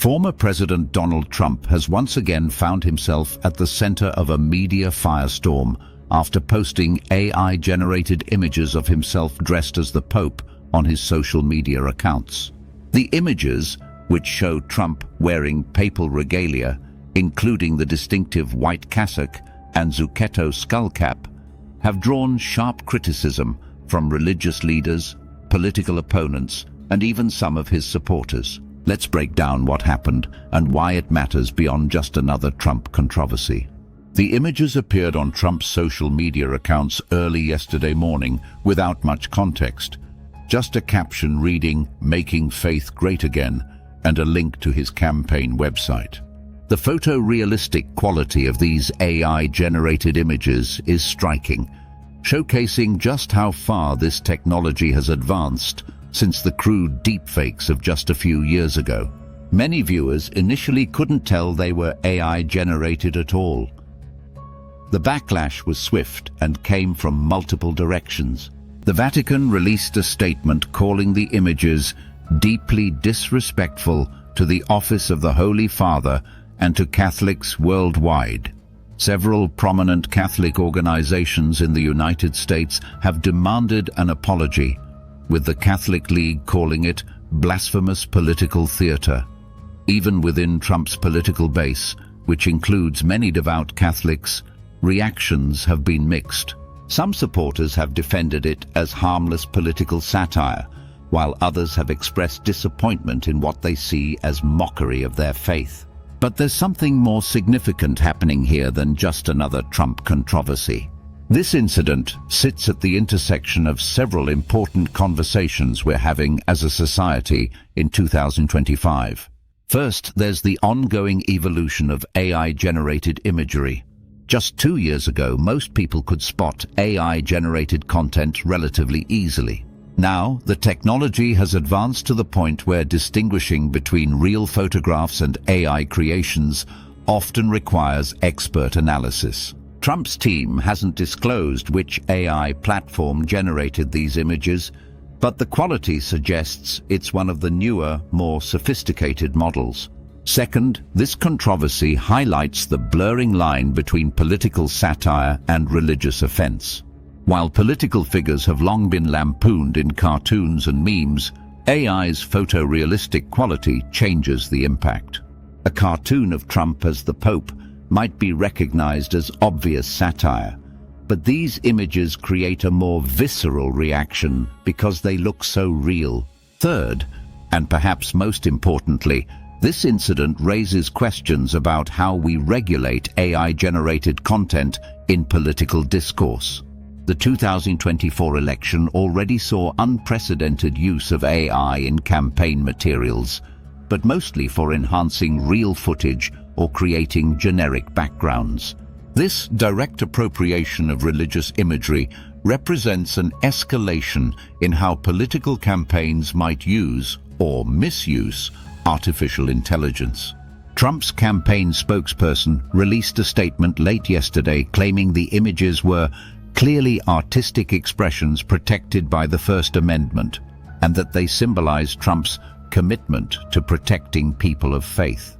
Former President Donald Trump has once again found himself at the center of a media firestorm after posting AI-generated images of himself dressed as the Pope on his social media accounts. The images, which show Trump wearing papal regalia, including the distinctive white cassock and Zucchetto skullcap, have drawn sharp criticism from religious leaders, political opponents, and even some of his supporters. Let's break down what happened and why it matters beyond just another Trump controversy. The images appeared on Trump's social media accounts early yesterday morning without much context. Just a caption reading, "Making Faith Great Again," and a link to his campaign website. The photorealistic quality of these AI-generated images is striking, showcasing just how far this technology has advanced since the crude deepfakes of just a few years ago. Many viewers initially couldn't tell they were AI-generated at all. The backlash was swift and came from multiple directions. The Vatican released a statement calling the images deeply disrespectful to the office of the Holy Father and to Catholics worldwide. Several prominent Catholic organizations in the United States have demanded an apology, with the Catholic League calling it blasphemous political theater. Even within Trump's political base, which includes many devout Catholics, reactions have been mixed. Some supporters have defended it as harmless political satire, while others have expressed disappointment in what they see as mockery of their faith. But there's something more significant happening here than just another Trump controversy. This incident sits at the intersection of several important conversations we're having as a society in 2025. First, there's the ongoing evolution of AI-generated imagery. Just 2 years ago, most people could spot AI-generated content relatively easily. Now, the technology has advanced to the point where distinguishing between real photographs and AI creations often requires expert analysis. Trump's team hasn't disclosed which AI platform generated these images, but the quality suggests it's one of the newer, more sophisticated models. Second, this controversy highlights the blurring line between political satire and religious offense. While political figures have long been lampooned in cartoons and memes, AI's photorealistic quality changes the impact. A cartoon of Trump as the Pope might be recognized as obvious satire, but these images create a more visceral reaction because they look so real. Third, and perhaps most importantly, this incident raises questions about how we regulate AI-generated content in political discourse. The 2024 election already saw unprecedented use of AI in campaign materials, but mostly for enhancing real footage or creating generic backgrounds. This direct appropriation of religious imagery represents an escalation in how political campaigns might use or misuse artificial intelligence. Trump's campaign spokesperson released a statement late yesterday claiming the images were clearly artistic expressions protected by the First Amendment, and that they symbolize Trump's commitment to protecting people of faith.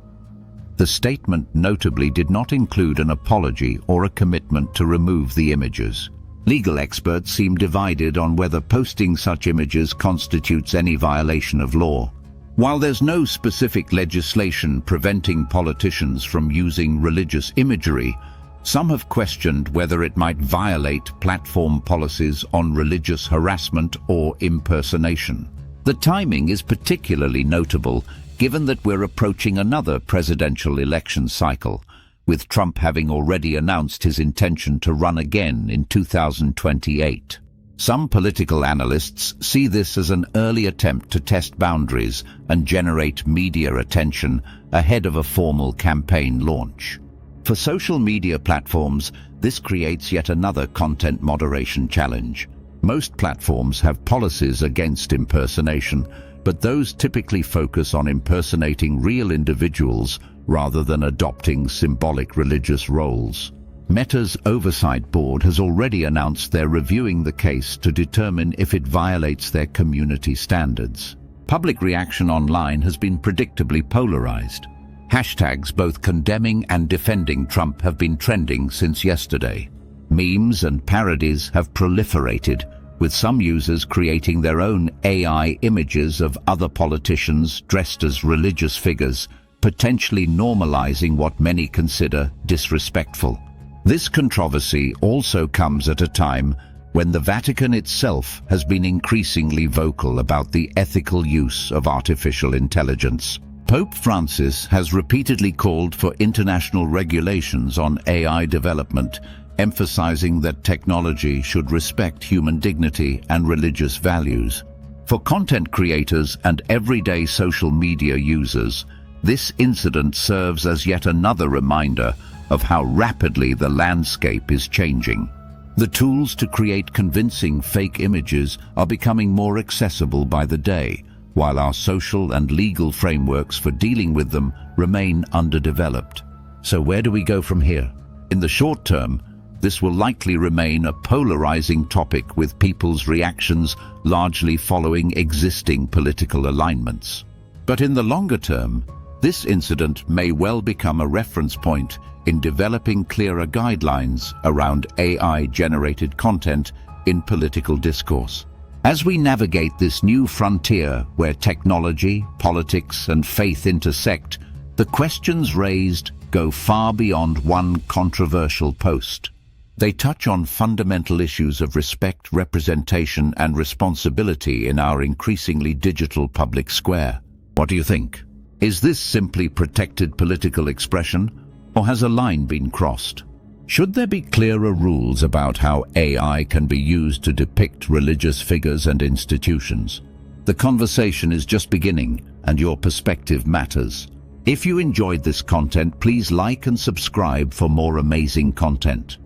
The statement notably did not include an apology or a commitment to remove the images. Legal experts seem divided on whether posting such images constitutes any violation of law. While there's no specific legislation preventing politicians from using religious imagery, some have questioned whether it might violate platform policies on religious harassment or impersonation. The timing is particularly notable, given that we're approaching another presidential election cycle, with Trump having already announced his intention to run again in 2028. Some political analysts see this as an early attempt to test boundaries and generate media attention ahead of a formal campaign launch. For social media platforms, this creates yet another content moderation challenge. Most platforms have policies against impersonation, but those typically focus on impersonating real individuals rather than adopting symbolic religious roles. Meta's oversight board has already announced they're reviewing the case to determine if it violates their community standards. Public reaction online has been predictably polarized. Hashtags both condemning and defending Trump have been trending since yesterday. Memes and parodies have proliferated, with some users creating their own AI images of other politicians dressed as religious figures, potentially normalizing what many consider disrespectful. This controversy also comes at a time when the Vatican itself has been increasingly vocal about the ethical use of artificial intelligence. Pope Francis has repeatedly called for international regulations on AI development, emphasizing that technology should respect human dignity and religious values. For content creators and everyday social media users, this incident serves as yet another reminder of how rapidly the landscape is changing. The tools to create convincing fake images are becoming more accessible by the day, while our social and legal frameworks for dealing with them remain underdeveloped. So where do we go from here? In the short term, this will likely remain a polarizing topic, with people's reactions largely following existing political alignments. But in the longer term, this incident may well become a reference point in developing clearer guidelines around AI-generated content in political discourse. As we navigate this new frontier where technology, politics, and faith intersect, the questions raised go far beyond one controversial post. They touch on fundamental issues of respect, representation, and responsibility in our increasingly digital public square. What do you think? Is this simply protected political expression, or has a line been crossed? Should there be clearer rules about how AI can be used to depict religious figures and institutions? The conversation is just beginning, and your perspective matters. If you enjoyed this content, please like and subscribe for more amazing content.